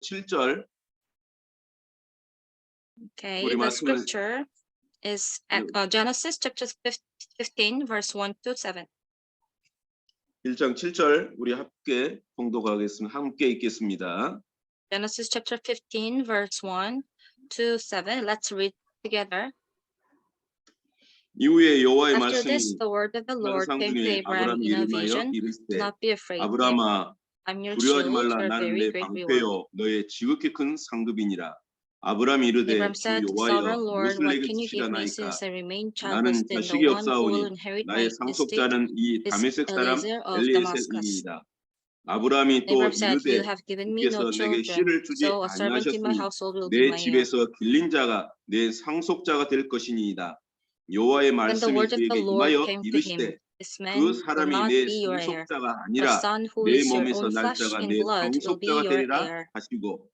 7절 Okay, 우리 the 말씀을 scripture is Genesis chapter 15, verse 1 to 7. 1장 7절 우리 함께 봉독하겠습니다. 함께 읽겠습니다. Genesis chapter 15, verse 1 to 7. Let's read together. 이후에 여호와의 After this, 말씀이 the word of the Lord 환상 came to 중에 Abraham 아브라함이 in a 일어나여 vision. Do 이르시되 not be afraid. 아브라함아 I'm your 두려워하지 shield, 말라 your 나는 very 내 great reward. 방패요 너의 지극히 큰 상급이니라. 아브라함이 이르되 Abraham 주 said, 여호와여 Sovereign Lord, 무엇을 what 내게 can you give me 주시려나이까 since I remain 나는 childless? Then the 자식이 one who will 없사오니 inherit 나의 my estate 상속자는 이 is 다메섹 사람 Eliezer of Damascus. 엘리에셀이니이다. 아브라함이 또 Abraham said, You 이르되 have given me no 주께서 내게 children, 씨를 주지 so a servant in my 아니하셨으니 household will be 내 my heir. 집에서 길린 자가 내 상속자가 될 것이니이다. 여호와의 When the 말씀이 word of the 그에게 Lord 임하여 came to him, 이르시되 This 그 man will 사람이 not 내 be your heir. 상속자가 The 아니라 son who 내 is your 몸에서 own 날 flesh 자가 and 내 blood will be 상속자가 your 되리라 heir. 하시고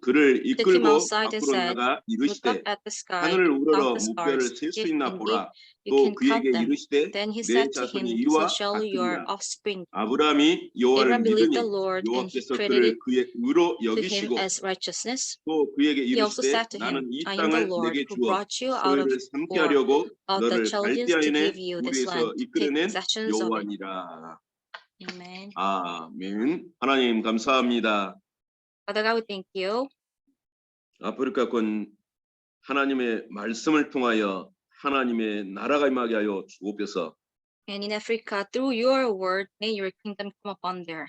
그를 Took him 이끌고 outside and 밖으로 said, 나가 Look up 이르시되 at the sky 하늘을 and count 우러러 the 무뼈를 stars, 셀 수 if 있나 indeed 보라. you 또 can count 그에게 them. 이르시되 Then he 내 said to 자손이 him, 이와 So shall your 같으리라. offspring. 아브라함이 여호와를 Abraham believed the 믿으니 Lord, and he 여호와께서 credited 그를 그의 의로 to him 여기시고 as righteousness. 또 그에게 He also 이르시되 said to him, 나는 이 I am the 땅을 Lord 내게 who 주어 brought you out of 너희를 삼게 Ur 하려고 of the 너를 Chaldeans to 갈대아인의 give you this 우리에서 land to take 이끌어낸 possessions of it. 여호와니라. Amen. 아멘. 하나님 감사합니다. Father God, we thank you. 아프리카권 하나님의 말씀을 통하여 하나님의 나라가 임하게 하여 주옵소서. And in Africa, through your word, may your kingdom come upon there.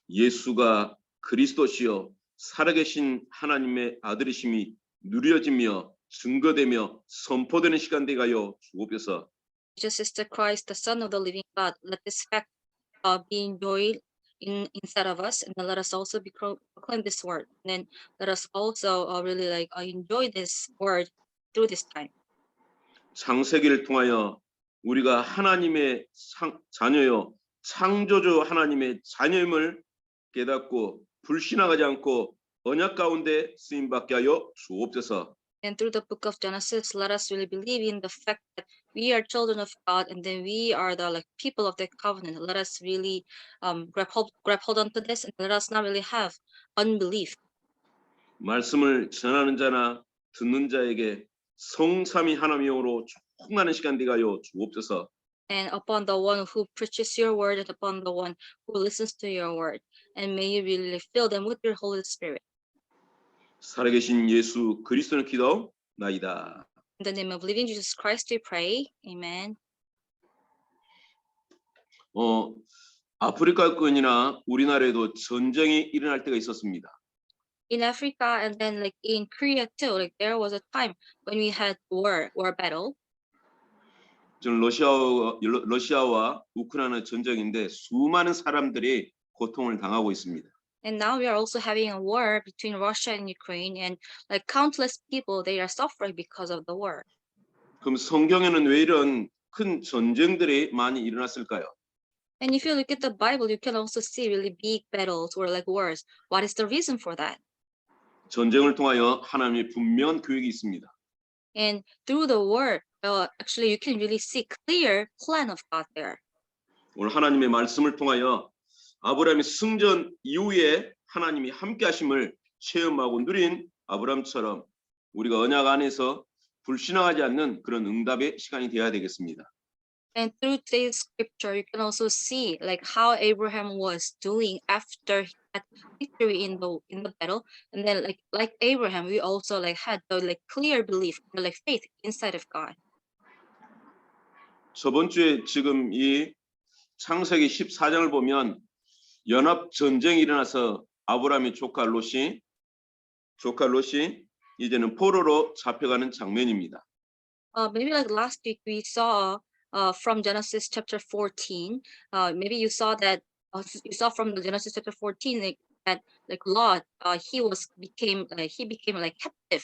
예수가 그리스도시요 살아계신 하나님의 아들이심이 누려지며 증거되며 선포되는 시간 되게 하여 주옵소서. Jesus is the Christ, the Son of the living God. Let this fact be enjoyed inside of us, and then let us also proclaim this word. And then let us also really enjoy this word through this time. 창세기를 통하여 우리가 하나님의 자녀요 창조주 하나님의 자녀임을 깨닫고 불신앙하지 않고 언약 가운데 쓰임 받게 하여 주옵소서. And through the book of Genesis, let us really believe in the fact that we are children of God, and then we are the people of the covenant. Let us really grab hold onto this, and let us not really have unbelief. 말씀을 전하는 자나 듣는 자에게 성삼위 하나님으로 충만한 시간 되게 하여 주옵소서. And upon the one who preaches your word, and upon the one who listens to your word, and may you really fill them with your Holy Spirit. 살아계신 예수 그리스도를 기도나이다. In the name of living Jesus Christ, we pray. Amen. 아프리카권이나 우리나라에도 전쟁이 일어날 때가 있었습니다. In Africa and then in Korea too, there was a time when we had war battle. 지금 러시아와 우크라이나 전쟁인데 수많은 사람들이 고통을 당하고 있습니다. And now we are also having a war between Russia and Ukraine, and countless people, they are suffering because of the war. 그럼 성경에는 왜 이런 큰 전쟁들이 많이 일어났을까요? And if you look at the Bible, you can also see really big battles or wars. What is the reason for that? 전쟁을 통하여 하나님의 분명한 계획이 있습니다. And through the war, actually you can really see clear plan of God there. 오늘 하나님의 말씀을 통하여 아브라함의 승전 이후에 하나님이 함께 하심을 체험하고 누린 아브라함처럼 우리가 언약 안에서 불신앙하지 않는 그런 응답의 시간이 되어야 되겠습니다. And through today's scripture, you can also see how Abraham was doing after he had victory in the battle, and then like Abraham, we also had the clear belief, faith inside of God. 저번 주에 지금 이 창세기 14장을 보면 연합 전쟁이 일어나서 아브라함의 조카 롯이 이제는 포로로 잡혀가는 장면입니다. Maybe last week we saw from Genesis chapter 14. Maybe you saw that from the Genesis chapter 14 that Lot he became captive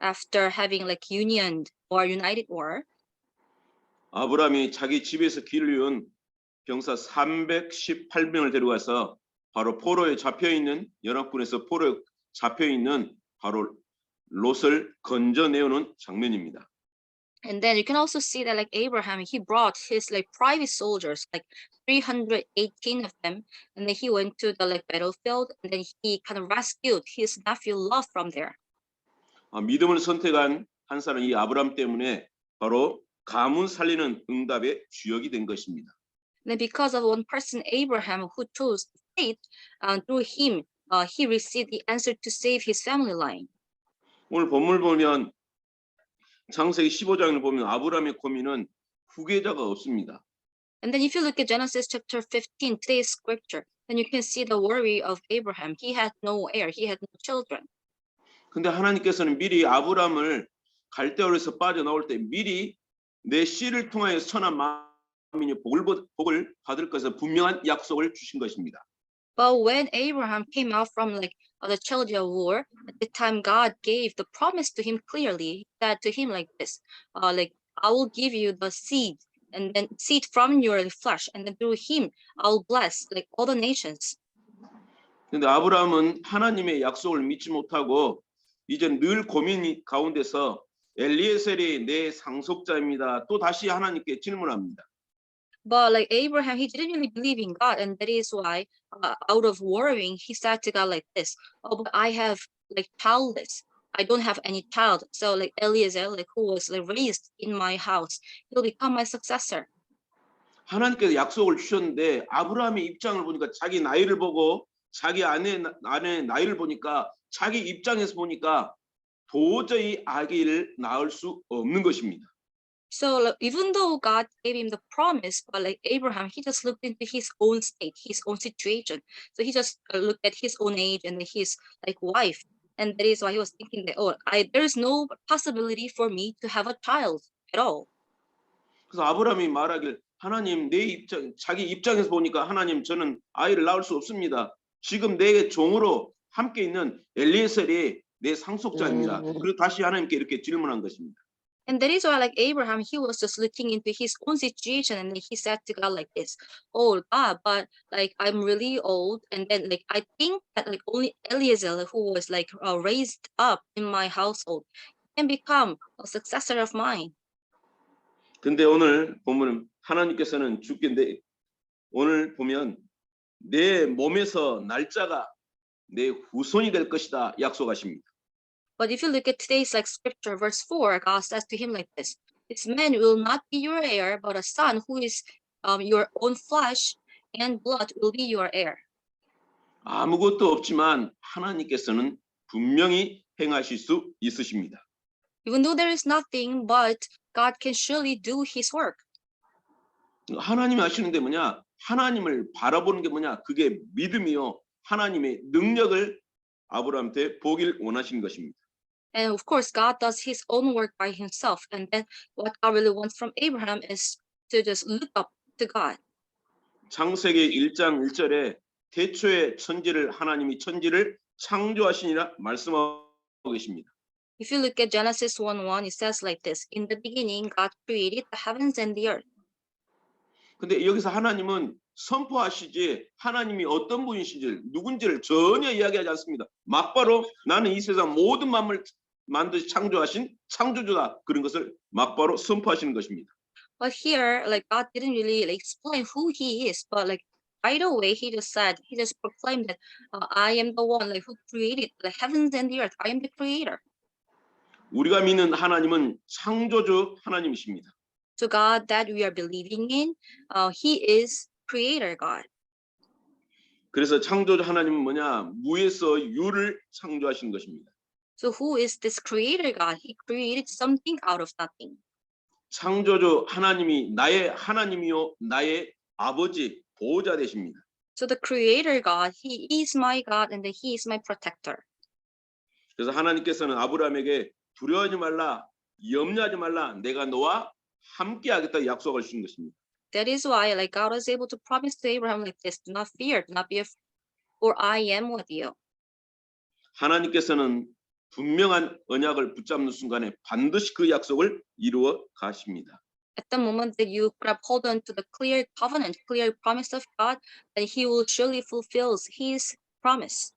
after having union or united war. 아브라함이 자기 집에서 길르온 병사 318명을 데려가서 바로 포로에 잡혀있는 연합군에서 포로에 잡혀있는 바로 롯을 건져내오는 장면입니다. And then you can also see that like Abraham, he brought his like private soldiers, like 318 of them, and then he went to the like battlefield, and then he kind of rescued his nephew Lot from there. 믿음을 선택한 한 사람 이 아브람 때문에 바로 가문 살리는 응답의 주역이 된 것입니다. And then because of one person, Abraham, who chose faith, through him, he received the answer to save his family line. 오늘 본문을 보면 창세기 15장을 보면 아브람의 고민은 후계자가 없습니다. And then if you look at Genesis chapter 15, today's scripture, then you can see the worry of Abraham. He had no heir, he had no children. 근데 하나님께서는 미리 아브람을 갈대아우르에서 빠져나올 때 미리 내 씨를 통하여 선한 만민이 복을 받을 것을 분명한 약속을 주신 것입니다. But when Abraham came out from like the Chaldean war, at the time God gave the promise to him clearly. He said to him like this, like I will give you the seed, and then seed from your flesh, and then through him I'll bless like all the nations. 근데 아브람은 하나님의 약속을 믿지 못하고 이제 늘 고민 가운데서 엘리에셀이 내 상속자입니다. 또 다시 하나님께 질문합니다. But like Abraham, he didn't really believe in God, and that is why, out of worrying, he said to God like this: "Oh, but I have like childless. I don't have any child. So like Eliezer, like who was like raised in my house, he'll become my successor." 하나님께서 약속을 주셨는데 아브라함의 입장을 보니까 자기 나이를 보고 자기 아내의 나이를 보니까 자기 입장에서 보니까 도저히 아기를 낳을 수 없는 것입니다. So like, even though God gave him the promise, but like Abraham, he just looked into his own state, his own situation. So he just looked at his own age and his like wife, and that is why he was thinking that there's no possibility for me to have a child at all. 그래서 아브라함이 말하길 하나님 자기 입장에서 보니까 하나님 저는 아이를 낳을 수 없습니다. 지금 내 종으로 함께 있는 엘리에셀이 내 상속자입니다. 그리고 다시 하나님께 이렇게 질문한 것입니다. And that is why, like Abraham, he was just looking into his own situation, and then he said to God like this: "Oh God, but like I'm really old, and then like I think that like only Eliezer, who was like raised up in my household, can become a successor of mine." 근데 오늘 보면 하나님께서는 오늘 보면 내 몸에서 날짜가 내 후손이 될 것이다 약속하십니다. But if you look at today's like scripture, verse 4, God says to him like this: "This man will not be your heir, but a son who is your own flesh and blood will be your heir." 아무것도 없지만 하나님께서는 분명히 행하실 수 있으십니다. Even though there is nothing, but God can surely do his work. 하나님이 하시는 게 뭐냐? 하나님을 바라보는 게 뭐냐? 그게 믿음이요. 하나님의 능력을 아브라함한테 보길 원하시는 것입니다. And of course, God does his own work by himself. And then what God really wants from Abraham is to just look up to God. 창세기 1장 1절에 태초에 하나님이 천지를 창조하시니라 말씀하고 계십니다. If you look at Genesis 1:1, it says like this: "In the beginning, God created the heavens and the earth." 근데 여기서 하나님은 선포하시지 하나님이 어떤 분이신지 누군지를 전혀 이야기하지 않습니다. 막바로 나는 이 세상 모든 만물을 만드시 창조하신 창조주다 그런 것을 막바로 선포하시는 것입니다. But here, like God didn't really like, explain who he is, but like right away he just proclaimed that I am the one like who created the heavens and the earth. I am the creator. 우리가 믿는 하나님은 창조주 하나님이십니다. So God that we are believing in, he is creator God. 그래서 창조주 하나님은 뭐냐? 무에서 유를 창조하신 것입니다. So who is this creator God? He created something out of nothing. 창조주 하나님이 나의 하나님이요 나의 아버지 보호자 되십니다. So the creator God, he is my God and he is my protector. 그래서 하나님께서는 아브라함에게 두려워하지 말라, 염려하지 말라, 내가 너와 함께하겠다 약속을 주신 것입니다. That is why, like God was able to promise to Abraham like this: "Do not fear, do not be afraid, for I am with you." 하나님께서는 분명한 언약을 붙잡는 순간에 반드시 그 약속을 이루어 가십니다. At the moment that you grab hold on to the clear covenant, clear promise of God, then he will surely fulfill his promise.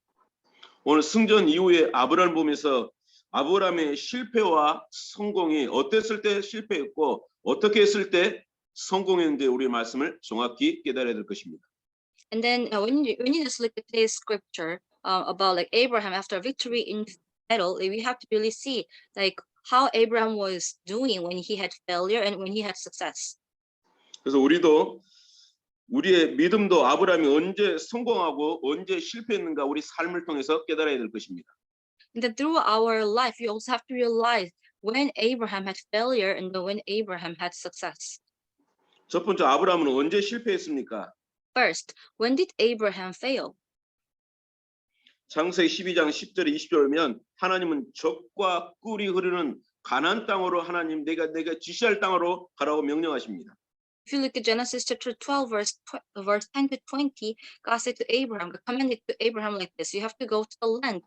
오늘 승전 이후에 아브라함을 보면서 아브라함의 실패와 성공이 어땠을 때 실패했고 어떻게 했을 때 성공했는데 우리의 말씀을 정확히 깨달아야 될 것입니다. And then when you just look at today's scripture about like Abraham after victory in battle, we have to really see like how Abraham was doing when he had failure and when he had success. 그래서 우리도 우리의 믿음도 아브라함이 언제 성공하고 언제 실패했는가 우리 삶을 통해서 깨달아야 될 것입니다. And then through our life, we also have to realize when Abraham had failure and then when Abraham had success. 첫 번째 아브라함은 언제 실패했습니까? First, when did Abraham fail? 창세기 12장 10절에 20절이면 하나님은 적과 꿀이 흐르는 가나안 땅으로 하나님 내가 지시할 땅으로 가라고 명령하십니다. If you look at Genesis chapter 12, verse 10 to 20, God said to Abraham, commanded to Abraham like this: you have to go to the land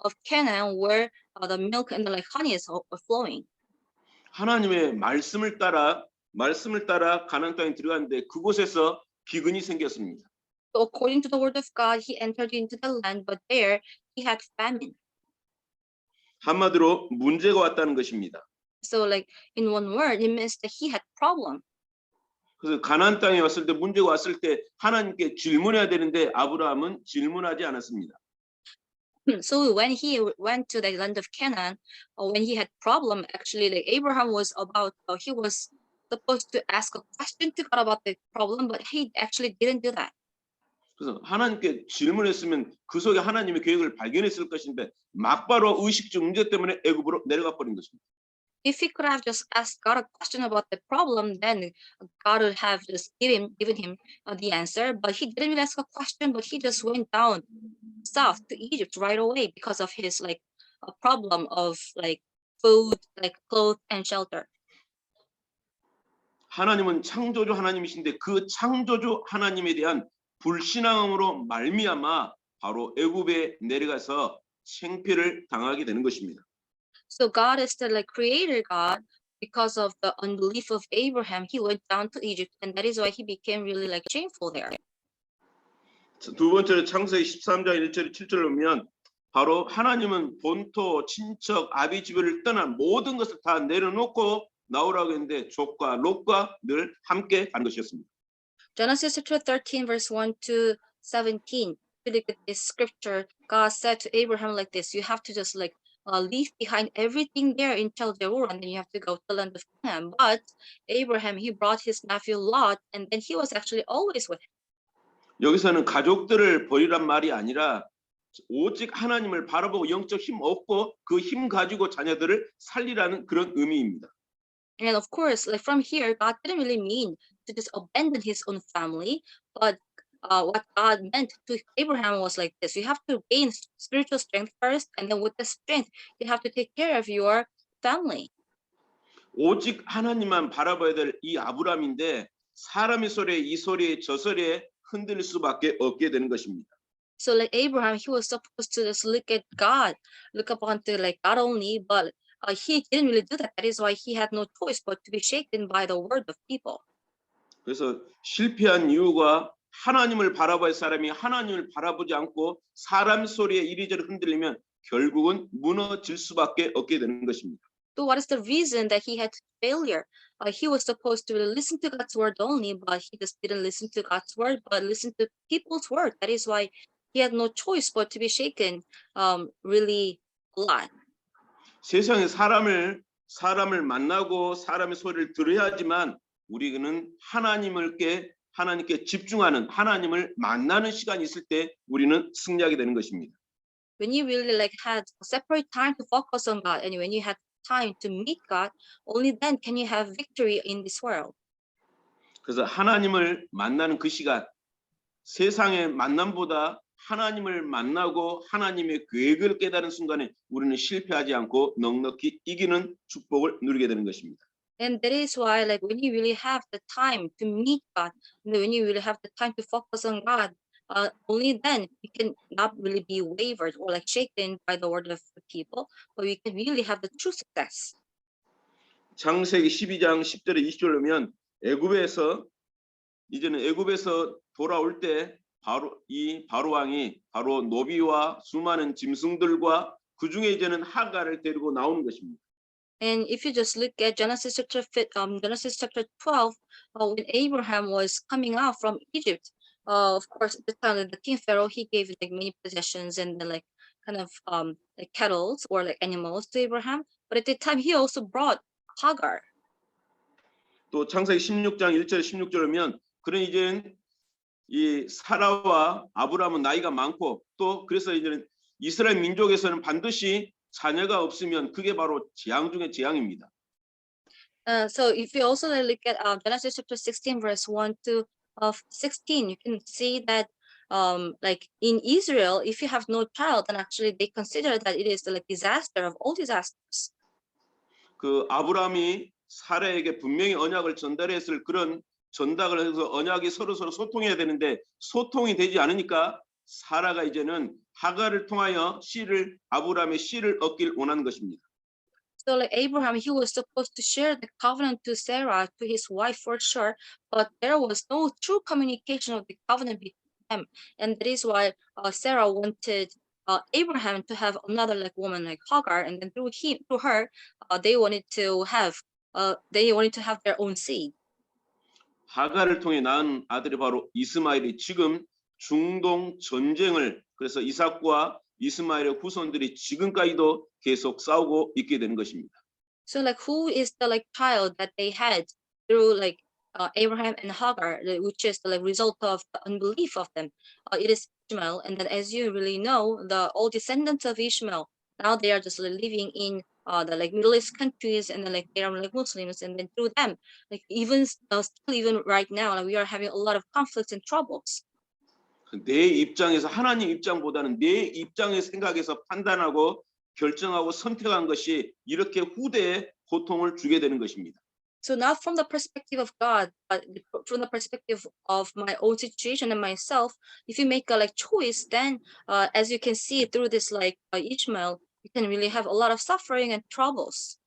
of Canaan where the milk and the like honey is flowing. 하나님의 말씀을 따라 가나안 땅에 들어갔는데 그곳에서 기근이 생겼습니다. So according to the word of God, he entered into the land, but there he had famine. 한마디로 문제가 왔다는 것입니다. So like in one word, it means that he had problem. 그래서 가나안 땅에 왔을 때 문제가 왔을 때 하나님께 질문해야 되는데 아브라함은 질문하지 않았습니다. So when he went to the land of Canaan, or when he had problem, actually, like Abraham was he was supposed to ask a question to God about the problem, but he actually didn't do that. 그래서 하나님께 질문했으면 그 속에 하나님의 계획을 발견했을 것인데 막바로 의식적 문제 때문에 애굽으로 내려가 버린 것입니다. If he could have just asked God a question about the problem, then God would have just given him the answer. But he didn't really ask a question, but he just went down south to Egypt right away because of his like a problem of like food, like clothes and shelter. 하나님은 창조주 하나님이신데 그 창조주 하나님에 대한 불신앙으로 말미암아 바로 애굽에 내려가서 생피를 당하게 되는 것입니다. So God is the like creator God. Because of the unbelief of Abraham, he went down to Egypt, and that is why he became really like shameful there. 두 번째로 창세기 13장 1절 7절을 보면 바로 하나님은 본토, 친척, 아비 집을 떠난 모든 것을 다 내려놓고 나오라고 했는데 족과 롯과 늘 함께 간 것이었습니다. Genesis chapter 13, verse 1 to 17. If you look at this scripture, God said to Abraham like this: you have to just like leave behind everything there in Chaldeor, and then you have to go to the land of Canaan. But Abraham, he brought his nephew Lot, and then he was actually always with him. 여기서는 가족들을 버리란 말이 아니라 오직 하나님을 바라보고 영적 힘 얻고 그 힘 가지고 자녀들을 살리라는 그런 의미입니다. And of course, like from here, God didn't really mean to just abandon his own family, but what God meant to Abraham was like this: you have to gain spiritual strength first, and then with the strength, you have to take care of your family. 오직 하나님만 바라봐야 될 이 아브라함인데 사람의 소리에 이 소리에 저 소리에 흔들릴 수밖에 없게 되는 것입니다. So like Abraham, he was supposed to just look at God, look upon to like God only, but he didn't really do that. That is why he had no choice but to be shaken by the word of people. 그래서 실패한 이유가 하나님을 바라볼 사람이 하나님을 바라보지 않고 사람 소리에 이리저리 흔들리면 결국은 무너질 수밖에 없게 되는 것입니다. So what is the reason that he had failure? He was supposed to listen to God's word only, but he just didn't listen to God's word, but listened to people's word. That is why he had no choice but to be shaken really a lot. 세상에 사람을 만나고 사람의 소리를 들어야 하지만 우리는 하나님께 집중하는 하나님을 만나는 시간이 있을 때 우리는 승리하게 되는 것입니다. When you really like had a separate time to focus on God, and when you had time to meet God, only then can you have victory in this world. 그래서 하나님을 만나는 그 시간, 세상의 만남보다 하나님을 만나고 하나님의 계획을 깨달은 순간에 우리는 실패하지 않고 넉넉히 이기는 축복을 누리게 되는 것입니다. And that is why, like, when you really have the time to meet God, and when you really have the time to focus on God, only then you can not really be wavered or like shaken by the word of the people, but we can really have the true success. 창세기 12장 10절에 20절을 보면 이제는 애굽에서 돌아올 때 바로 왕이 바로 노비와 수많은 짐승들과 그 중에 이제는 하가를 데리고 나오는 것입니다. And if you just look at Genesis chapter 12, when Abraham was coming out from Egypt, of course, at the time the king Pharaoh, he gave like many possessions and like kind of like cattle or like animals to Abraham. But at the time, he also brought Hagar. 또 창세기 16장 1절 16절이면 그런 이제는 이 사라와 아브라함은 나이가 많고 또 그래서 이제는 이스라엘 민족에서는 반드시 자녀가 없으면 그게 바로 재앙 중의 재앙입니다. So if you also look at Genesis chapter 16, verse 1 to 16, you can see that like in Israel, if you have no child, then actually they consider that it is the like disaster of all disasters. 그 아브라함이 사라에게 분명히 언약을 전달했을 그런 전달을 해서 언약이 서로 소통해야 되는데 소통이 되지 않으니까 사라가 이제는 하가를 통하여 아브라함의 씨를 얻길 원하는 것입니다. So like Abraham, he was supposed to share the covenant to Sarah, to his wife for sure, but there was no true communication of the covenant between them. And that is why Sarah wanted Abraham to have another like woman like Hagar, and then through her, they wanted to have their own seed. 하가를 통해 낳은 아들이 바로 이스마엘이 지금 중동 전쟁을 그래서 이삭과 이스마엘의 후손들이 지금까지도 계속 싸우고 있게 되는 것입니다. So like who is the like child that they had through like Abraham and Hagar, which is the like, result of the unbelief of them? It is Ishmael, and then as you really know, all descendants of Ishmael now they are just living in the like Middle East countries, and then like they are like Muslims, and then through them, like still even right now, like, we are having a lot of conflicts and troubles. 내 입장에서 하나님 입장보다는 내 입장의 생각에서 판단하고 결정하고 선택한 것이 이렇게 후대에 고통을 주게 되는 것입니다. So not from the perspective of God, but from the perspective of my own situation and myself, if you make a like choice, then as you can see through this like Ishmael, you can really have a lot of suffering and troubles.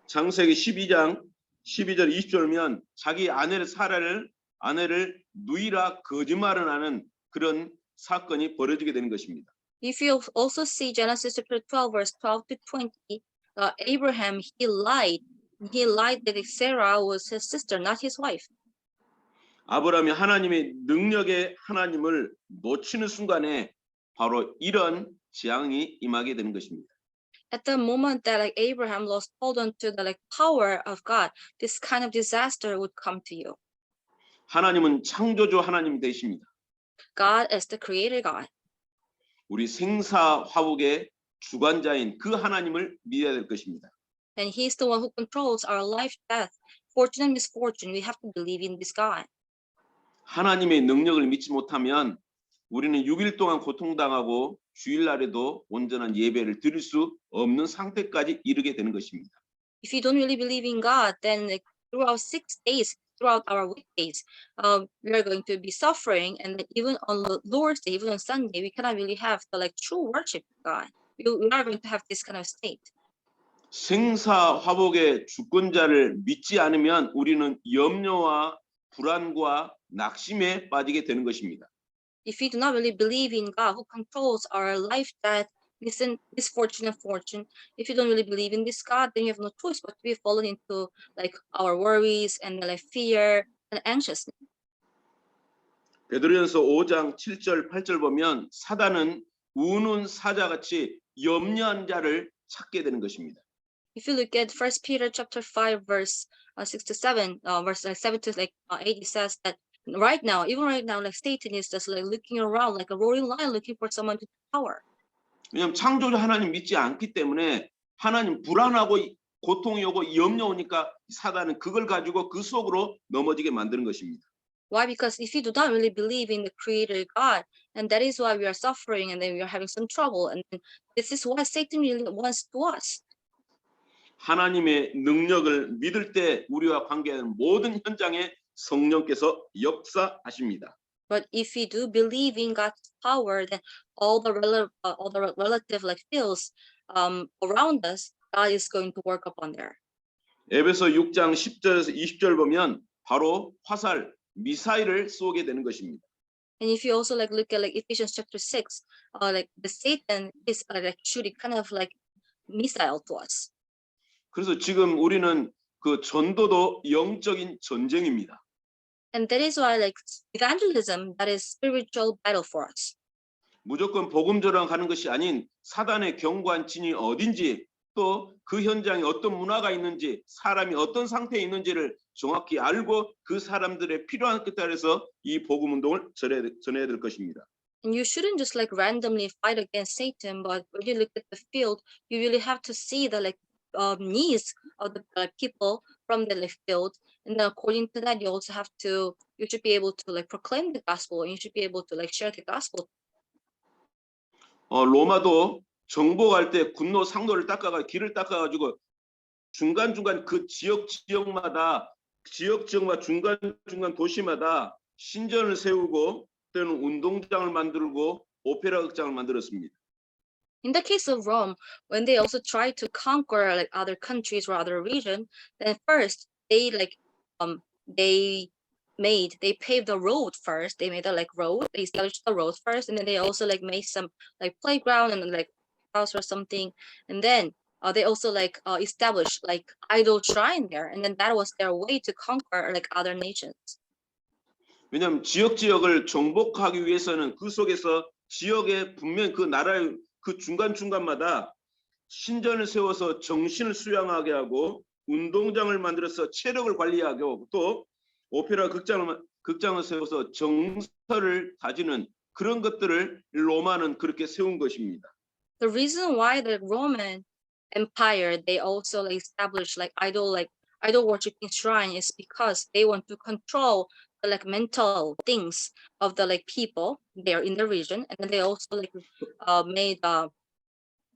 창세기 12장 12절 20절이면 자기 아내를 누이라 거짓말을 하는 그런 사건이 벌어지게 되는 것입니다. If you also see Genesis chapter 12, verse 12 to 20, Abraham, he lied that Sarah was his sister, not his wife. 아브라함이 하나님의 능력의 하나님을 놓치는 순간에 바로 이런 재앙이 임하게 되는 것입니다. At the moment that like Abraham lost hold on to the like power of God, this kind of disaster would come to you. 하나님은 창조주 하나님이 되십니다. God is the creator God. 우리 생사화복의 주관자인 그 하나님을 믿어야 될 것입니다. And he's the one who controls our life, death, fortune and misfortune. We have to believe in this God. 하나님의 능력을 믿지 못하면 우리는 6일 동안 고통당하고 주일날에도 온전한 예배를 드릴 수 없는 상태까지 이르게 되는 것입니다. If you don't really believe in God, then like, throughout 6 days, throughout our weekdays, we are going to be suffering, and then even on Lord's Day, even on Sunday, we cannot really have the like true worship of God. We are going to have this kind of state. 생사화복의 주권자를 믿지 않으면 우리는 염려와 불안과 낙심에 빠지게 되는 것입니다. If we do not really believe in God who controls our life, death, misfortune and fortune, if you don't really believe in this God, then you have no choice but to be fallen into like our worries and like fear and anxiousness. 베드로전서 5장 7절 8절 보면 사단은 우는 사자같이 염려한 자를 찾게 되는 것입니다. If you look at 1 Peter chapter 5 verse 6 to 7, verse 7 to 8, it says that even right now, like Satan is just like looking around like a roaring lion looking for someone to devour. 왜냐하면 창조주 하나님 믿지 않기 때문에 하나님 불안하고 고통이 오고 염려 오니까 사단은 그걸 가지고 그 속으로 넘어지게 만드는 것입니다. Why? Because if you do not really believe in the creator God, and that is why we are suffering and then we are having some trouble, and this is what Satan really wants to us. 하나님의 능력을 믿을 때 우리와 관계하는 모든 현장에 성령께서 역사하십니다. But if we do believe in God's power, then all the relative like fields around us, God is going to work upon there. 에베소 6장 10절에서 20절 보면 바로 화살, 미사일을 쏘게 되는 것입니다. And if you also like look at like Ephesians chapter 6, like the Satan is like shooting kind of like missile to us. 그래서 지금 우리는 그 전도도 영적인 전쟁입니다. And that is why like evangelism, that is spiritual battle for us. 무조건 복음 전하는 것이 아닌 사단의 견고한 진이 어딘지 또 그 현장에 어떤 문화가 있는지 사람이 어떤 상태에 있는지를 정확히 알고 그 사람들의 필요한 끝에 따라서 이 복음 운동을 전해야 될 것입니다. And you shouldn't just like randomly fight against Satan, but when you look at the field, you really have to see the like needs of the people from the like, field. And then according to that, you should be able to like proclaim the gospel, and you should be able to like share the gospel. 로마도 정복할 때 군노 상노를 닦아가 길을 닦아가지고 중간중간 그 지역마다 중간 도시마다 신전을 세우고 때는 운동장을 만들고 오페라 극장을 만들었습니다. In the case of Rome, when they also tried to conquer like other countries or other region, then first they like they paved the road first. They made a like road. They established the road first, and then they also like made some like playground and like house or something. And then they also like established like idol shrine there, and then that was their way to conquer like other nations. 왜냐하면 지역을 정복하기 위해서는 그 속에서 지역에 분명 그 나라의 그 중간마다 신전을 세워서 정신을 수양하게 하고 운동장을 만들어서 체력을 관리하게 하고 또 오페라 극장을 세워서 정서를 다지는 그런 것들을 로마는 그렇게 세운 것입니다. The reason why the Roman Empire they also like established like idol worshiping shrine is because they want to control the like mental things of the like people there in the region, and then they also like made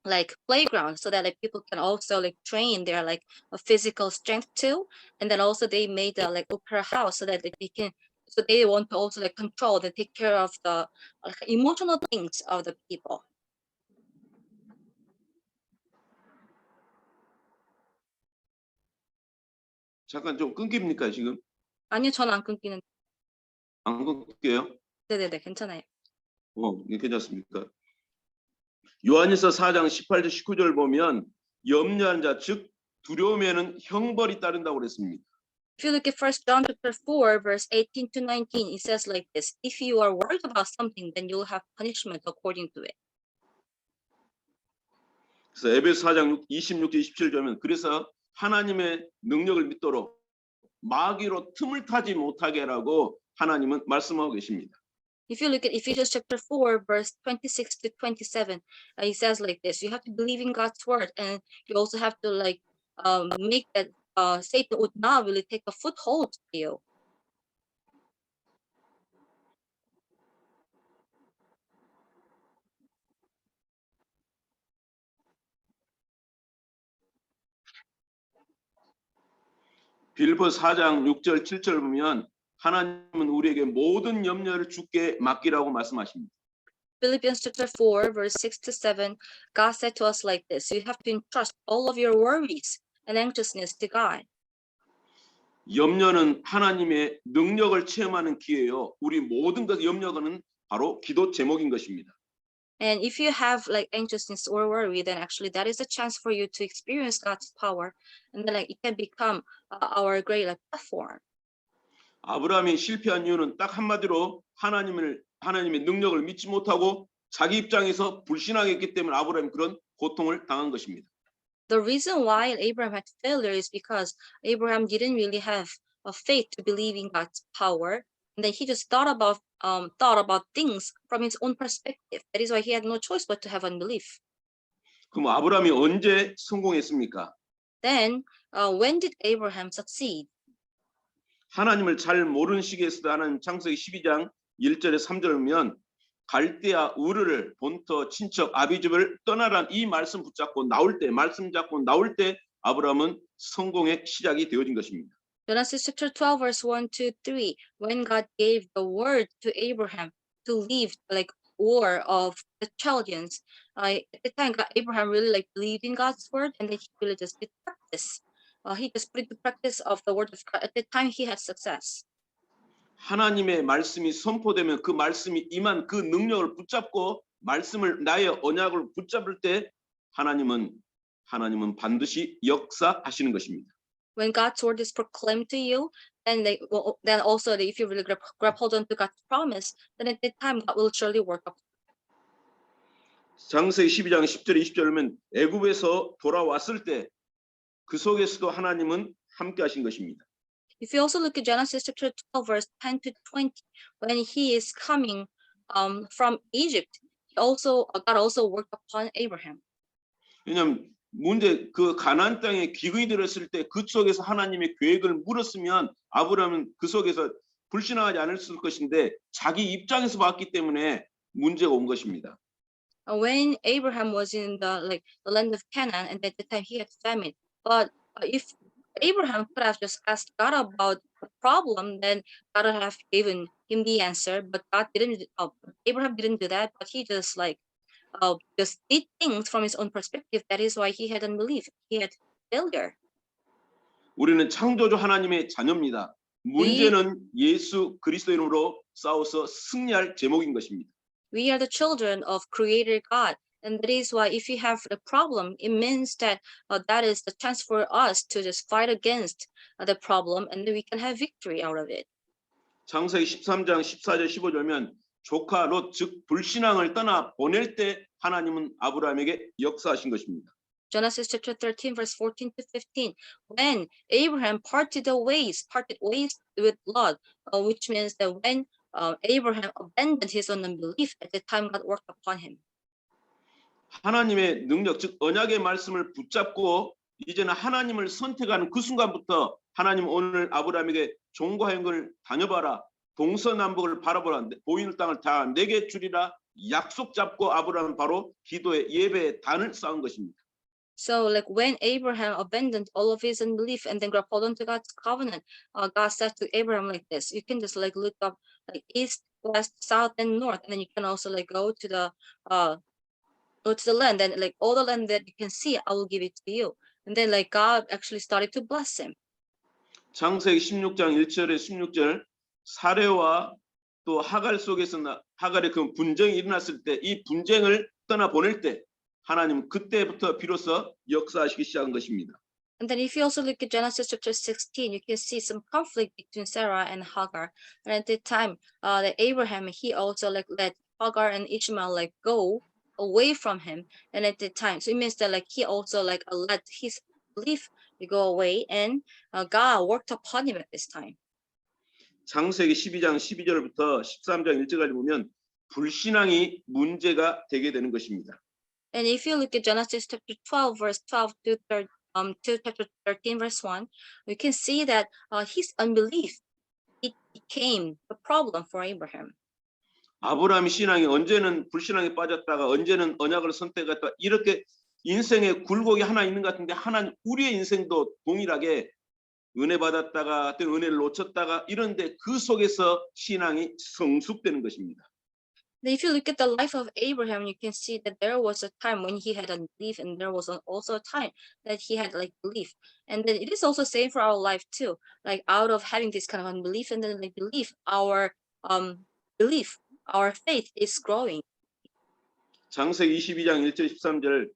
like playground so that like people can also like train their like physical strength too, and then also they made a like opera house so that like, they want to also like control and take care of the like, emotional things of the people. 잠깐 좀 끊깁니까 지금? 아니요, 저는 안 끊기는. 안 끊길게요. 네네네, 괜찮아요. 괜찮습니까? 요한일서 4장 18절 19절 보면 염려한 자 즉 두려움에는 형벌이 따른다고 그랬습니다. If you look at 1 John chapter 4 verse 18 to 19, it says like this: if you are worried about something, then you'll have punishment according to it. 그래서 에베소 4장 26절 27절은 그래서 하나님의 능력을 믿도록 마귀로 틈을 타지 못하게 하라고 하나님은 말씀하고 계십니다. If you look at Ephesians chapter 4 verse 26 to 27, it says like this: you have to believe in God's word, and you also have to like make that Satan would not really take a foothold to you. 빌립보 4장 6절 7절 보면 하나님은 우리에게 모든 염려를 주께 맡기라고 말씀하십니다. Philippians chapter 4 verse 6 to 7, God said to us like this: you have to entrust all of your worries and anxiousness to God. 염려는 하나님의 능력을 체험하는 기회예요. 우리 모든 것 염려는 바로 기도 제목인 것입니다. And if you have like anxiousness or worry, then actually that is a chance for you to experience God's power, and then like it can become our great like platform. 아브라함이 실패한 이유는 딱 한마디로 하나님의 능력을 믿지 못하고 자기 입장에서 불신앙했기 때문에 아브라함이 그런 고통을 당한 것입니다. The reason why Abraham had failure is because Abraham didn't really have a faith to believe in God's power, and then he just thought about things from his own perspective. That is why he had no choice but to have unbelief. 그럼 아브라함이 언제 성공했습니까? Then when did Abraham succeed? 하나님을 잘 모르는 시기에서도 하나님 창세기 12장 1절에 3절을 보면 갈대아 우르를 본터 친척 아비집을 떠나란 이 말씀 말씀 잡고 나올 때 아브라함은 성공의 시작이 되어진 것입니다. Genesis chapter 12 verse 1 to 3, when God gave the word to Abraham to leave like war of the Chaldeans, at the time Abraham really like believed in God's word, and then he really just did practice. He just put into practice of the word of God. At the time he had success. 하나님의 말씀이 선포되면 그 말씀이 임한 그 능력을 붙잡고 말씀을 나의 언약을 붙잡을 때 하나님은 반드시 역사하시는 것입니다. When God's word is proclaimed to you, then also if you really grab hold onto God's promise, then at that time God will surely work up. 창세기 12장 10절 20절이면 애굽에서 돌아왔을 때 그 속에서도 하나님은 함께 하신 것입니다. If you also look at Genesis chapter 12, verse 10 to 20, when he is coming from Egypt, God also worked upon Abraham. 왜냐하면 그 가나안 땅에 기근이 들었을 때 그 속에서 하나님의 계획을 물었으면 아브라함은 그 속에서 불신하지 않았을 것인데 자기 입장에서 봤기 때문에 문제가 온 것입니다. When Abraham was in the land of Canaan, and at the time he had famine, but if Abraham could have just asked God about the problem, then God would have given him the answer. But God didn't. Abraham didn't do that, but he just did things from his own perspective. That is why he had unbelief. He had failure. 우리는 창조주 하나님의 자녀입니다. 문제는 예수 그리스도 이름으로 싸워서 승리할 제목인 것입니다. We are the children of Creator God, and that is why if we have a problem, it means that that is the chance for us to just fight against the problem, and then we can have victory out of it. 창세기 13장 14절 15절면 조카 롯 즉 불신앙을 떠나 보낼 때 하나님은 아브라함에게 역사하신 것입니다. Genesis chapter 13, verse 14 to 15. When Abraham parted ways with Lot, which means that when Abraham abandoned his own unbelief, at the time God worked upon him. 하나님의 능력, 즉 언약의 말씀을 붙잡고 이제는 하나님을 선택하는 그 순간부터 하나님 오늘 아브라함에게 종과 행을 다녀봐라. 동서남북을 바라보라. 보이는 땅을 다 내게 주리라. 약속 잡고 아브라함은 바로 기도의 예배의 단을 쌓은 것입니다. So when Abraham abandoned all of his unbelief and then grabbed hold onto God's covenant, God said to Abraham like this: you can just look up east, west, south, and north, and then you can also go to the land, and all the land that you can see, I will give it to you. And then God actually started to bless him. 창세기 16장 1절에 16절 사레와 또 하갈 속에서 하갈의 그 분쟁이 일어났을 때 이 분쟁을 떠나 보낼 때 하나님 그때부터 비로소 역사하시기 시작한 것입니다. And then if you also look at Genesis chapter 16, you can see some conflict between Sarah and Hagar. And at that time, that Abraham, he also let Hagar and Ishmael go away from him. And at that time, so it means that he also let his belief go away, and God worked upon him at this time. 창세기 12장 12절부터 13장 1절까지 보면 불신앙이 문제가 되게 되는 것입니다. And if you look at Genesis chapter 12, verse 12 to chapter 13, verse 1, we can see that his unbelief, it became a problem for Abraham. 아브라함의 신앙이 언제는 불신앙에 빠졌다가 언제는 언약을 선택했다가 이렇게 인생의 굴곡이 하나 있는 것 같은데 하나님 우리의 인생도 동일하게 은혜 받았다가 또 은혜를 놓쳤다가 이런데 그 속에서 신앙이 성숙되는 것입니다. If you look at the life of Abraham, you can see that there was a time when he had unbelief, and there was also a time that he had belief. And then it is also same for our life too. Out of having this kind of unbelief and then belief, our faith is growing. 창세기 22장 1절 13절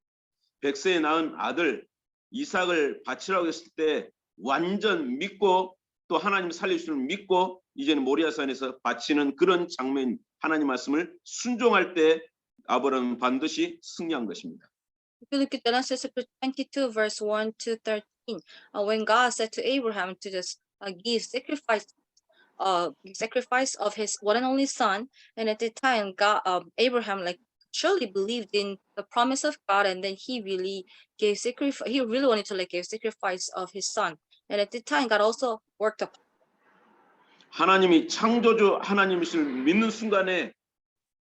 백세에 낳은 아들 이삭을 바치라고 했을 때 완전 믿고 또 하나님 살리시는 믿고 이제는 모리아산에서 바치는 그런 장면 하나님 말씀을 순종할 때 아브라함은 반드시 승리한 것입니다. If you look at Genesis 22, verse 1 to 13, when God said to Abraham to just give sacrifice of his one and only son, and at the time, Abraham surely believed in the promise of God, and then he really gave sacrifice. He really wanted to give sacrifice of his son, and at the time, God also worked up. 하나님이 창조주 하나님이실 믿는 순간에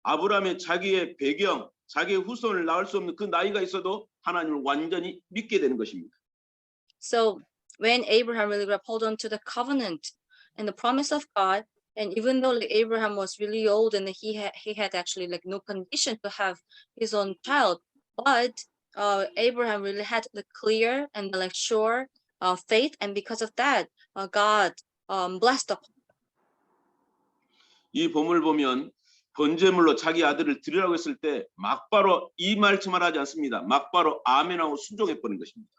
아브라함의 자기의 배경, 자기의 후손을 낳을 수 없는 그 나이가 있어도 하나님을 완전히 믿게 되는 것입니다. So when Abraham really grabbed hold on to the covenant and the promise of God, and even though Abraham was really old and he had actually no condition to have his own child, but Abraham really had the clear and the sure faith, and because of that, God blessed upon. 이 본문을 보면 번제물로 자기 아들을 드리라고 했을 때 막바로 이 말씀을 하지 않습니다. 막바로 아멘하고 순종해 버린 것입니다.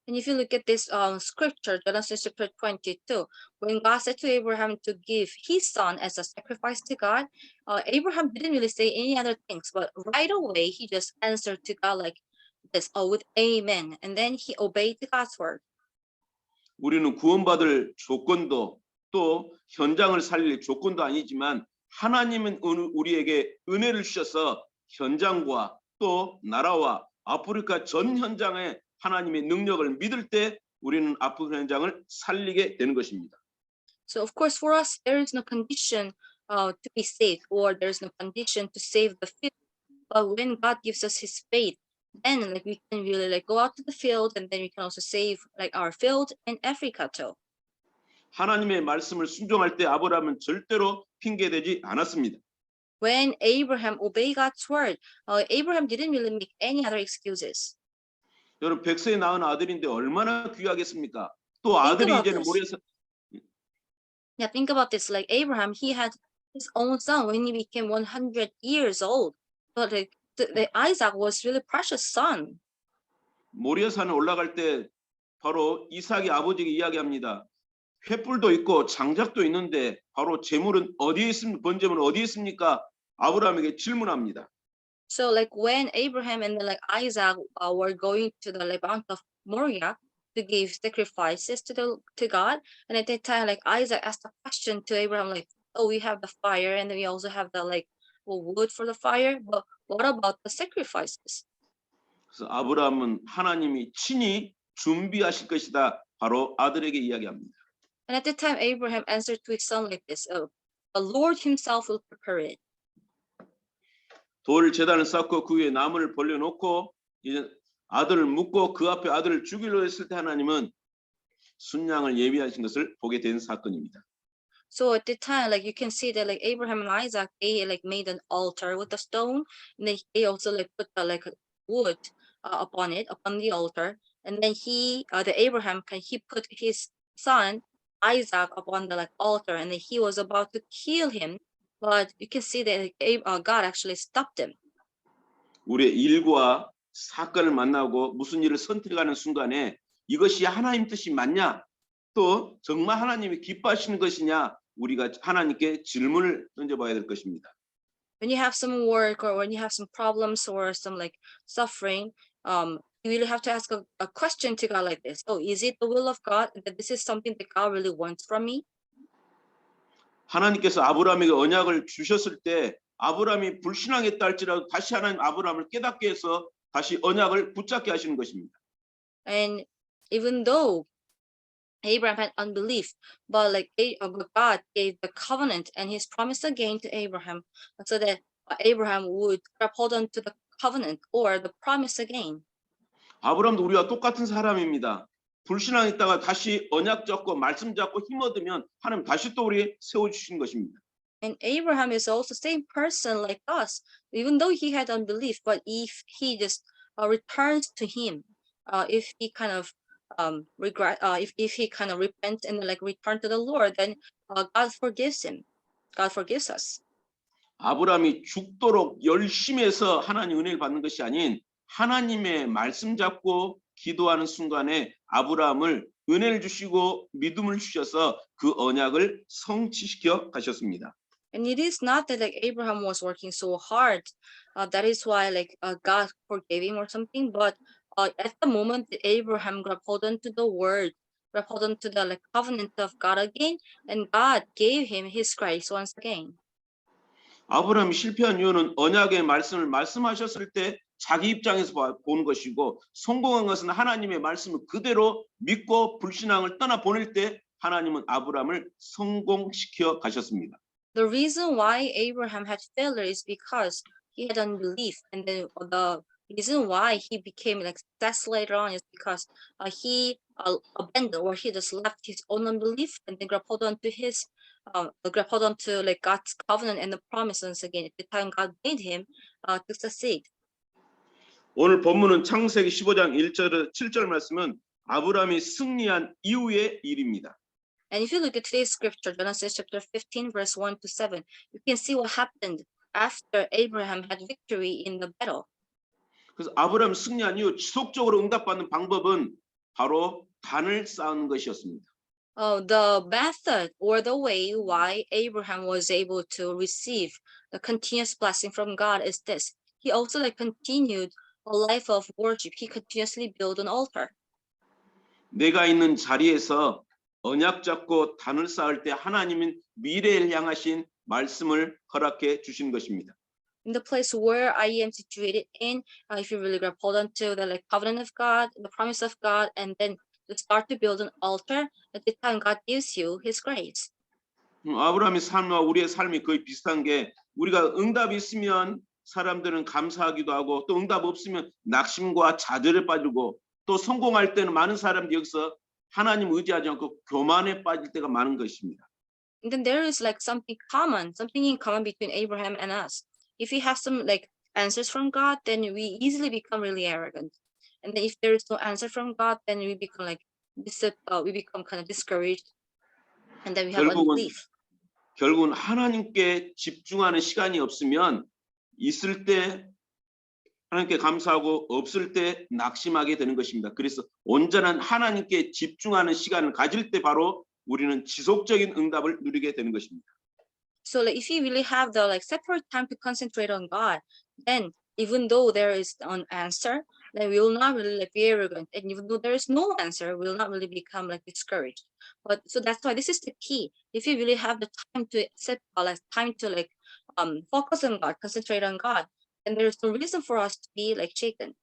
And if you look at this scripture, Genesis chapter 22, when God said to Abraham to give his son as a sacrifice to God, Abraham didn't really say any other things, but right away he just answered to God like this, with amen. And then he obeyed God's word. 우리는 구원받을 조건도 또 현장을 살릴 조건도 아니지만 하나님은 우리에게 은혜를 주셔서 현장과 또 나라와 아프리카 전 현장에 하나님의 능력을 믿을 때 우리는 아프리카 현장을 살리게 되는 것입니다. So of course for us there is no condition to be saved, or there is no condition to save the field. But when God gives us his faith, then like we can really like go out to the field, and then we can also save like our field and Africa too. 하나님의 말씀을 순종할 때 아브라함은 절대로 핑계대지 않았습니다. When Abraham obeyed God's word, Abraham didn't really make any other excuses. 여러분 100세에 낳은 아들인데 얼마나 귀하겠습니까? 또 아들이 about 이제는 this. 모래사 Yeah, think about this. Like Abraham, he had his own son when he became 100 years old. But like the Isaac was really precious son. 모리아산에 올라갈 때 바로 이삭이 아버지에게 이야기합니다. 횃불도 있고 장작도 있는데 바로 제물은 어디에 있습니까? 번제물은 어디에 있습니까? 아브라함에게 질문합니다. So like when Abraham and like Isaac were going to the like Mount of Moriah to give sacrifices to God, and at that time like Isaac asked a question to Abraham like, "Oh, we have the fire, and then we also have the like wood for the fire, but what about the sacrifices?" 그래서 아브라함은 하나님이 친히 준비하실 것이다. 바로 아들에게 이야기합니다. And at that time Abraham answered to his son like this, "Oh, the Lord himself will prepare it." 돌 제단을 쌓고 그 위에 나무를 벌려놓고 이제 아들을 묻고 그 앞에 아들을 죽이려 했을 때 하나님은 순양을 예비하신 것을 보게 된 사건입니다. So at the time, like you can see that like Abraham and Isaac, they like made an altar with a stone, and they also like put the like wood upon the altar, and then the Abraham he put his son Isaac upon the like altar, and then he was about to kill him, but you can see that God actually stopped him. 우리의 일과 사건을 만나고 무슨 일을 선택하는 순간에 이것이 하나님 뜻이 맞냐? 또 정말 하나님이 기뻐하시는 것이냐? 우리가 하나님께 질문을 던져봐야 될 것입니다. When you have some work, or when you have some problems or some like suffering, you really have to ask a question to God like this. Oh, is it the will of God that this is something that God really wants from me? 하나님께서 아브라함에게 언약을 주셨을 때 아브라함이 불신앙했다 할지라도 다시 하나님 아브라함을 깨닫게 해서 다시 언약을 붙잡게 하시는 것입니다. And even though Abraham had unbelief, but like God gave the covenant and his promise again to Abraham, so that Abraham would hold on to the covenant or the promise again. 아브라함도 우리와 똑같은 사람입니다. 불신앙했다가 다시 언약 잡고 말씀 잡고 힘 얻으면 하나님 다시 또 우리 세워주신 것입니다. And Abraham is also the same person like us, even though he had unbelief, but if he just returns to him, if he kind of regret, if he kind of repent and like return to the Lord, then God forgives him. God forgives us. 아브라함이 죽도록 열심히 해서 하나님 은혜를 받는 것이 아닌 하나님의 말씀 잡고 기도하는 순간에 아브라함을 은혜를 주시고 믿음을 주셔서 그 언약을 성취시켜 가셨습니다. And it is not that like Abraham was working so hard, that is why like God forgave him or something, but at the moment that Abraham grabbed hold on to the word, grabbed hold on to the like covenant of God again, and God gave him his grace once again. 아브라함이 실패한 이유는 언약의 말씀을 말씀하셨을 때 자기 입장에서 보는 것이고 성공한 것은 하나님의 말씀을 그대로 믿고 불신앙을 떠나 보낼 때 하나님은 아브라함을 성공시켜 가셨습니다. The reason why Abraham had failure is because he had unbelief, and then the reason why he became like success later on is because he abandoned, or he just left his own unbelief and then grabbed hold on to his grabbed hold on to like God's covenant and the promises again. At the time God made him to succeed. 오늘 본문은 창세기 15장 1절 7절 말씀은 아브라함이 승리한 이후의 일입니다. And if you look at today's scripture, Genesis chapter 15, verse 1 to 7, you can see what happened after Abraham had victory in the battle. 그래서 아브라함 승리한 이후 지속적으로 응답받는 방법은 바로 단을 쌓는 것이었습니다. The method or the way why Abraham was able to receive the continuous blessing from God is this. He also continued a life of worship. He continuously built an altar. 내가 있는 자리에서 언약 잡고 단을 쌓을 때 하나님은 미래를 향하신 말씀을 허락해 주신 것입니다. In the place where I am situated in, if you really grab hold onto the covenant of God, the promise of God, and then to start to build an altar, at the time God gives you His grace. 아브라함의 삶과 우리의 삶이 거의 비슷한 게 우리가 응답이 있으면 사람들은 감사하기도 하고 또 응답 없으면 낙심과 좌절에 빠지고 또 성공할 때는 많은 사람들이 여기서 하나님 의지하지 않고 교만에 빠질 때가 많은 것입니다. And then there is something in common between Abraham and us. If we have some answers from God, then we easily become really arrogant. And then if there is no answer from God, then we become we become kind of discouraged. And then we have unbelief. 결국은 하나님께 집중하는 시간이 없으면 있을 때 하나님께 감사하고 없을 때 낙심하게 되는 것입니다. 그래서 온전한 하나님께 집중하는 시간을 가질 때 바로 우리는 지속적인 응답을 누리게 되는 것입니다. So if you really have the separate time to concentrate on God, then even though there is an answer, then we will not really be arrogant. And even though there is no answer, we will not really become discouraged. But so that's why this is the key. If you really have the time to focus on God, concentrate on God, then there is no reason for us to be shaken.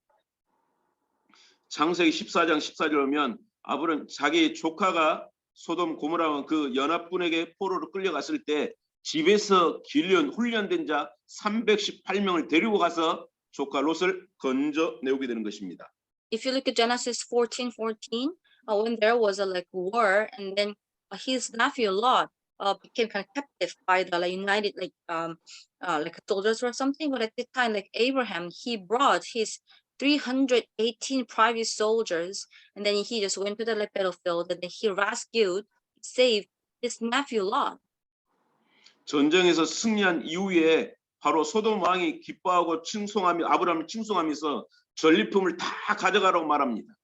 창세기 14장 14절 보면 아브람 자기 조카가 소돔 고모라 그 연합군에게 포로로 끌려갔을 때 집에서 훈련된 자 318명을 데리고 가서 조카 롯을 건져내오게 되는 것입니다. If you look at Genesis 14:14, when there was a war, and then his nephew Lot became kind of captive by the united soldiers or something. But at the time, Abraham, he brought his 318 private soldiers, and then he just went to the battlefield, and then he saved his nephew Lot. 전쟁에서 승리한 이후에 바로 소돔 왕이 기뻐하고 칭송하며 아브라함을 칭송하면서 전리품을 다 가져가라고 말합니다.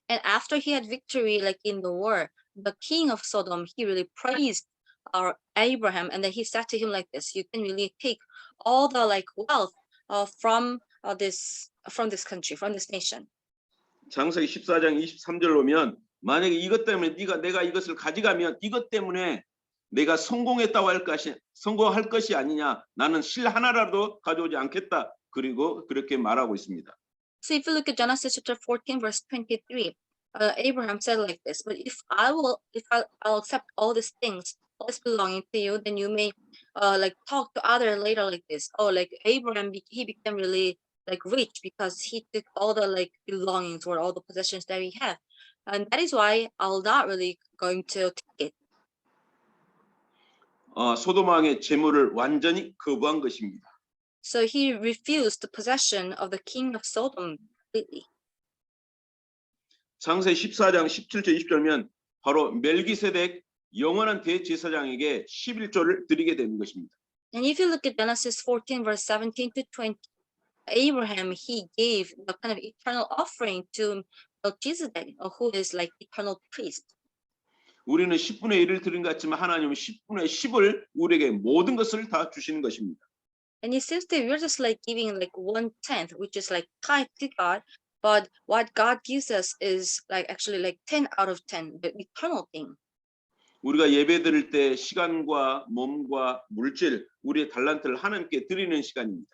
And after he had victory in the war, the king of Sodom, he really praised Abraham, and then he said to him like this: "You can really take all the wealth from this country, from this nation." 창세기 14장 23절 보면 만약에 이것 때문에 내가 이것을 가져가면 이것 때문에 내가 성공할 것이 아니냐. 나는 실 하나라도 가져오지 않겠다. 그리고 그렇게 말하고 있습니다. So if you look at Genesis chapter 14, verse 23, Abraham said like this: "But if I'll accept all these things, all is belonging to you, then you may talk to other later like this. Oh, Abraham, he became really rich because he took all the belongings or all the possessions that we have, and that is why I'll not really going to take it." 소돔 왕의 재물을 완전히 거부한 것입니다. So he refused the possession of the king of Sodom completely. 창세기 14장 17절 20절면 바로 멜기세덱 영원한 대제사장에게 11조를 드리게 되는 것입니다. And if you look at Genesis 14, verse 17 to 20, Abraham, he gave the kind of eternal offering to Melchizedek, who is eternal priest. 우리는 10분의 1을 드린 것 같지만 하나님은 10분의 10을 우리에게 모든 것을 다 주시는 것입니다. And it seems that we're just giving 1/10, which is tithe to God, but what God gives us is actually 10 out of 10, the eternal thing. 우리가 예배 드릴 때 시간과 몸과 물질, 우리의 달란트를 하나님께 드리는 시간입니다.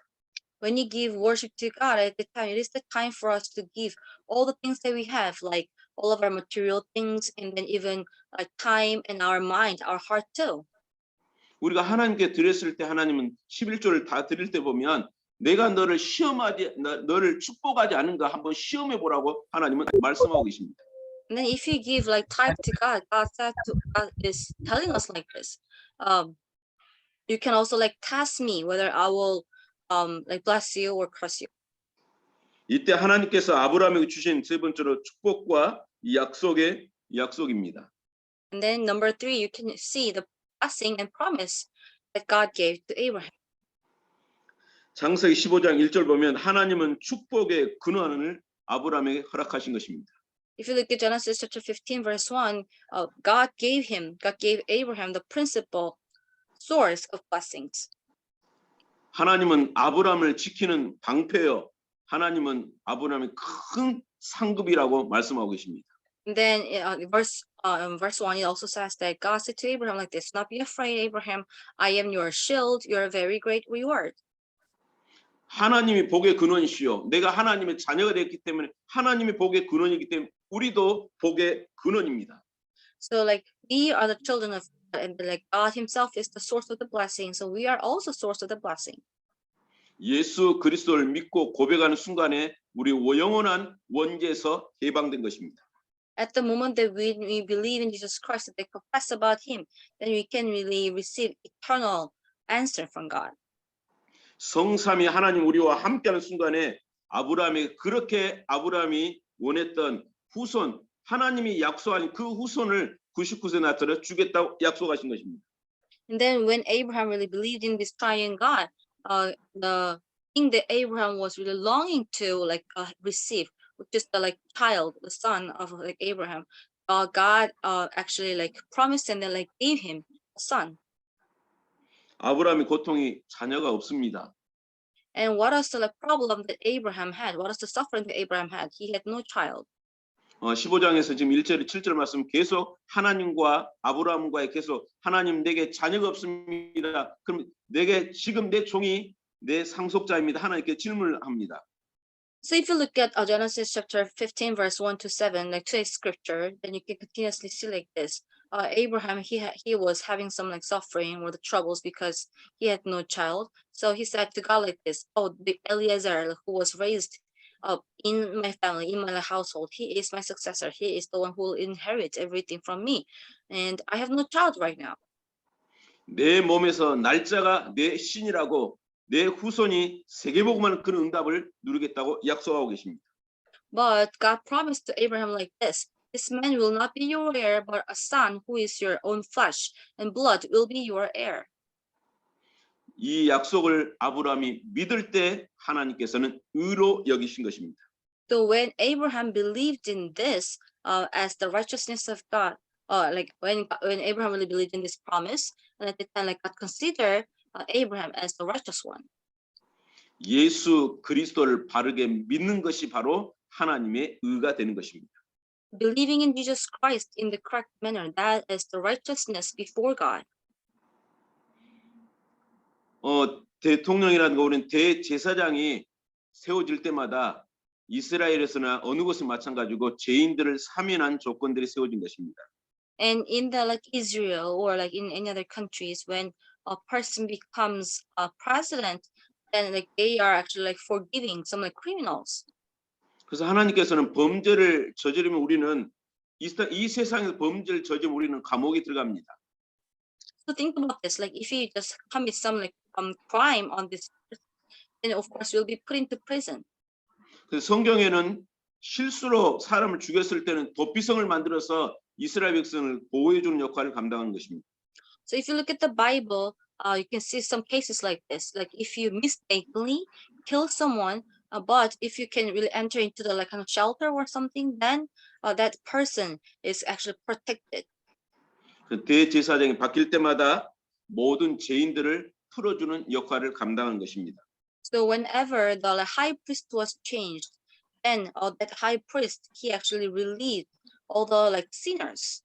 When you give worship to God at the time, it is the time for us to give all the things that we have, all of our material things, and then even time and our mind, our heart too. 우리가 하나님께 드렸을 때 하나님은 11조를 다 드릴 때 보면 내가 너를 축복하지 않은가 한번 시험해 보라고 하나님은 말씀하고 계십니다. And then if you give tithe to God, God is telling us like this. You can also test me whether I will bless you or curse you. 이때 하나님께서 아브라함에게 주신 세 번째로 축복과 약속입니다. And then number 3, you can see the blessing and promise that God gave to Abraham. 창세기 15장 1절 보면 하나님은 축복의 근원을 아브라함에게 허락하신 것입니다. If you look at Genesis chapter 15, verse 1, God gave Abraham the principal source of blessings. 하나님은 아브라함을 지키는 방패여 하나님은 아브라함의 큰 상급이라고 말씀하고 계십니다. And then verse 1, it also says that God said to Abraham like this, "Not be afraid, Abraham. I am your shield, your very great reward." 하나님이 복의 근원이시요. 내가 하나님의 자녀가 됐기 때문에 하나님이 복의 근원이기 때문에 우리도 복의 근원입니다. So like we are the children of God, and like God Himself is the source of the blessing. So we are also source of the blessing. 예수 그리스도를 믿고 고백하는 순간에 우리 영원한 원죄에서 해방된 것입니다. At the moment that we believe in Jesus Christ, that they confess about Him, then we can really receive eternal answer from God. 성삼위 하나님 우리와 함께하는 순간에 아브라함이 원했던 후손 하나님이 약속한 그 후손을 99세 나타내 주겠다고 약속하신 것입니다. And then when Abraham really believed in this triune God, the thing that Abraham was really longing to receive, which is the child, the son of Abraham, God actually promised and then gave him a son. 아브라함의 고통이 자녀가 없습니다. And what is the problem that Abraham had? What is the suffering that Abraham had? He had no child. 15장에서 지금 1절, 7절 말씀 계속 하나님과 아브라함과의 계속 하나님 내게 자녀가 없습니다. 그럼 지금 내 종이 내 상속자입니다. 하나님께 질문을 합니다. So if you look at Genesis chapter 15, verse 1 to 7, today's scripture, then you can continuously see like this. Abraham, he was having some suffering or the troubles because he had no child. So he said to God like this, "Oh, the Eliezer who was raised up in my family, in my household, he is my successor. He is the one who will inherit everything from me. And I have no child right now." 내 몸에서 날짜가 내 신이라고 내 후손이 세계복음하는 그런 응답을 누리겠다고 약속하고 계십니다. But God promised to Abraham like this, "This man will not be your heir, but a son who is your own flesh and blood will be your heir." 이 약속을 아브라함이 믿을 때 하나님께서는 의로 여기신 것입니다. So when Abraham believed in this as the righteousness of God, when Abraham really believed in this promise, and at the time God considered Abraham as the righteous one. 예수 그리스도를 바르게 믿는 것이 바로 하나님의 의가 되는 것입니다. Believing in Jesus Christ in the correct manner, that is the righteousness before God. 대통령이라든가 우리는 대제사장이 세워질 때마다 이스라엘에서나 어느 곳에 마찬가지고 죄인들을 사면한 조건들이 세워진 것입니다. And in the Israel or in any other countries, when a person becomes a president, then they are actually forgiving some criminals. 그래서 하나님께서는 범죄를 저지르면 우리는 이 세상에서 범죄를 저지르면 우리는 감옥에 들어갑니다. So think about this. If you just commit some crime on this, then of course you'll be put into prison. 그래서 성경에는 실수로 사람을 죽였을 때는 도피성을 만들어서 이스라엘 백성을 보호해주는 역할을 감당하는 것입니다. So if you look at the Bible, you can see some cases like this. If you mistakenly kill someone, but if you can really enter into the kind of shelter or something, then that person is actually protected. 그 대제사장이 바뀔 때마다 모든 죄인들을 풀어주는 역할을 감당하는 것입니다. So whenever the high priest was changed, then that high priest, he actually released all the sinners.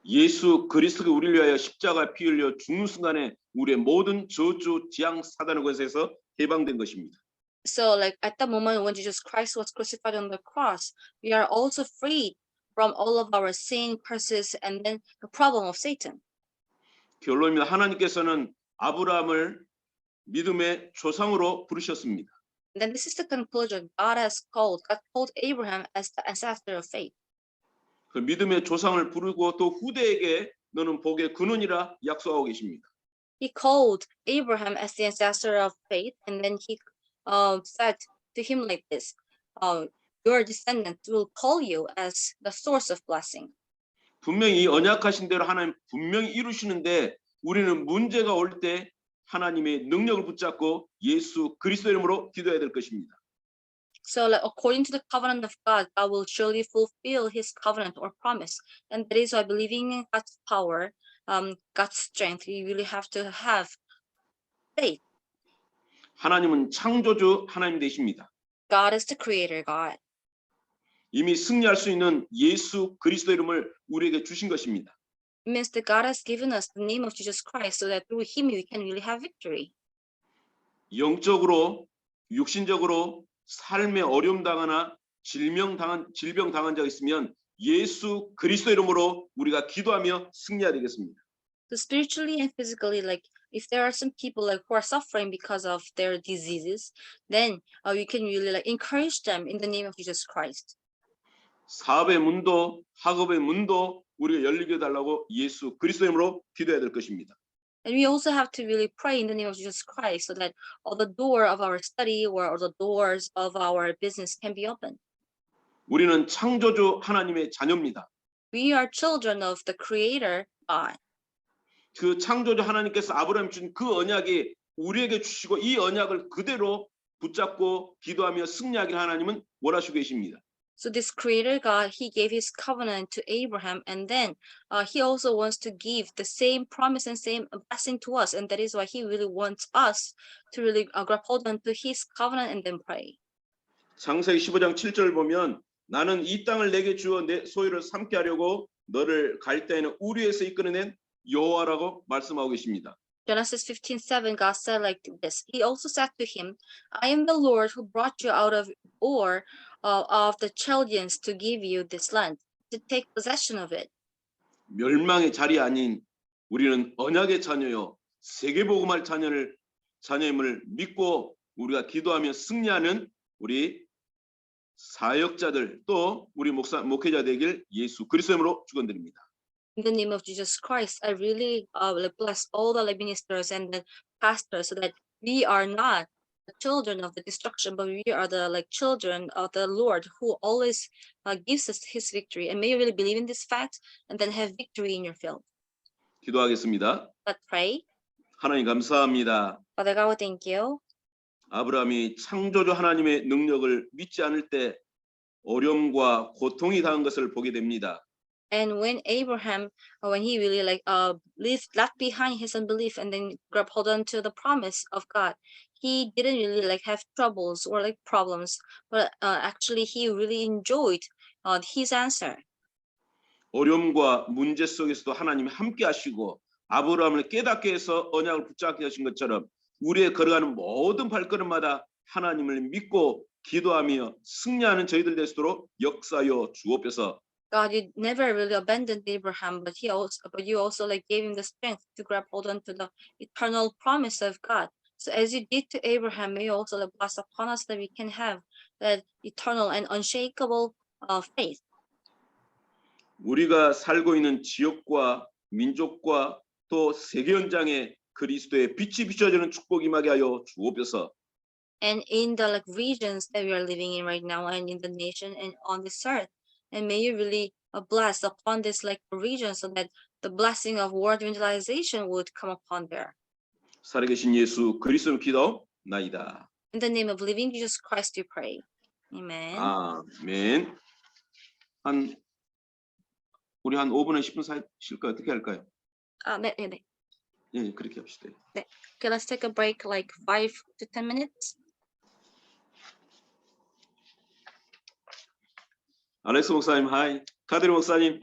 예수 그리스도가 우리를 위하여 십자가 피 흘려 죽는 순간에 우리의 모든 저주, 재앙, 사단의 권세에서 해방된 것입니다. So at the moment when Jesus Christ was crucified on the cross, we are also freed from all of our sin, curses, and then the problem of Satan. 결론입니다. 하나님께서는 아브라함을 믿음의 조상으로 부르셨습니다. And then this is the conclusion. God called Abraham as the ancestor of faith. 그 믿음의 조상을 부르고 또 후대에게 너는 복의 근원이라 약속하고 계십니다. He called Abraham as the ancestor of faith, and then he said to him like this, your descendants will call you as the source of blessing. 분명히 이 언약하신 대로 하나님 분명히 이루시는데 우리는 문제가 올 때 하나님의 능력을 붙잡고 예수 그리스도 이름으로 기도해야 될 것입니다. So, like, according to the covenant of God, God will surely fulfill His covenant or promise, and that is why believing in God's power, God's strength, we really have to have faith. 하나님은 창조주 하나님 되십니다. God is the creator God. 이미 승리할 수 있는 예수 그리스도 이름을 우리에게 주신 것입니다. It means that God has given us the name of Jesus Christ so that through Him we can really have victory. 영적으로 육신적으로 삶에 어려움 당하나 질병 당한 자가 있으면 예수 그리스도 이름으로 우리가 기도하며 승리해야 되겠습니다. So spiritually and physically, like if there are some people like who are suffering because of their diseases, then we can really like encourage them in the name of Jesus Christ. 사업의 문도 학업의 문도 우리가 열리게 해달라고 예수 그리스도 이름으로 기도해야 될 것입니다. And we also have to really pray in the name of Jesus Christ so that all the door of our study or the doors of our business can be opened. 우리는 창조주 하나님의 자녀입니다. We are children of the Creator God. 그 창조주 하나님께서 아브라함 준 그 언약이 우리에게 주시고 이 언약을 그대로 붙잡고 기도하며 승리하길 하나님은 원하시고 계십니다. So this Creator God, He gave His covenant to Abraham, and then He also wants to give the same promise and same blessing to us, and that is why He really wants us to really grab hold onto His covenant and then pray. 창세기 15장 7절을 보면 나는 이 땅을 내게 주어 내 소유를 삼게 하려고 너를 갈대아의 우르에서 이끌어낸 여호와라고 말씀하고 계십니다. Genesis 15:7, God said like this. He also said to him, I am the Lord who brought you out of Ur of the Chaldeans to give you this land, to take possession of it. 멸망의 자리 아닌 우리는 언약의 자녀요 세계복음할 자녀임을 믿고 우리가 기도하며 승리하는 우리 사역자들 또 우리 목회자 되길 예수 그리스도 이름으로 축원드립니다. In the name of Jesus Christ, I really bless all the ministers and the pastors so that we are not the children of the destruction, but we are the children of the Lord who always gives us His victory. And may you really believe in this fact and then have victory in your field. 기도하겠습니다. Let's pray. 하나님 감사합니다. Father God, we thank you. 아브라함이 창조주 하나님의 능력을 믿지 않을 때 어려움과 고통이 당한 것을 보게 됩니다. And when Abraham, when he really left behind his unbelief and then grabbed hold on to the promise of God, he didn't really have troubles or problems, but actually he really enjoyed his answer. 어려움과 문제 속에서도 하나님이 함께 하시고 아브라함을 깨닫게 해서 언약을 붙잡게 하신 것처럼 우리의 걸어가는 모든 발걸음마다 하나님을 믿고 기도하며 승리하는 저희들 될 수 있도록 역사여 주옵소서. God, you never really abandoned Abraham, but you also gave him the strength to grab hold on to the eternal promise of God. So as you did to Abraham, may you also bless upon us that we can have that eternal and unshakable faith. 우리가 살고 있는 지역과 민족과 또 세계 현장에 그리스도의 빛이 비춰지는 축복이 임하게 하여 주옵소서. And in the regions that we are living in right now, and in the nation and on this earth, and may you really bless upon this region, so that the blessing of world evangelization would come upon there. 살아계신 예수 그리스도의 기도나이다. In the name of living Jesus Christ, we pray. Amen. 아멘. 우리 한 5분에 10분 사이 쉴까요? 어떻게 할까요? 네. 예, 그렇게 합시다. 네. Okay, let's take a break 5 to 10 minutes. 알렉스 목사님, 하이. 카드리 목사님,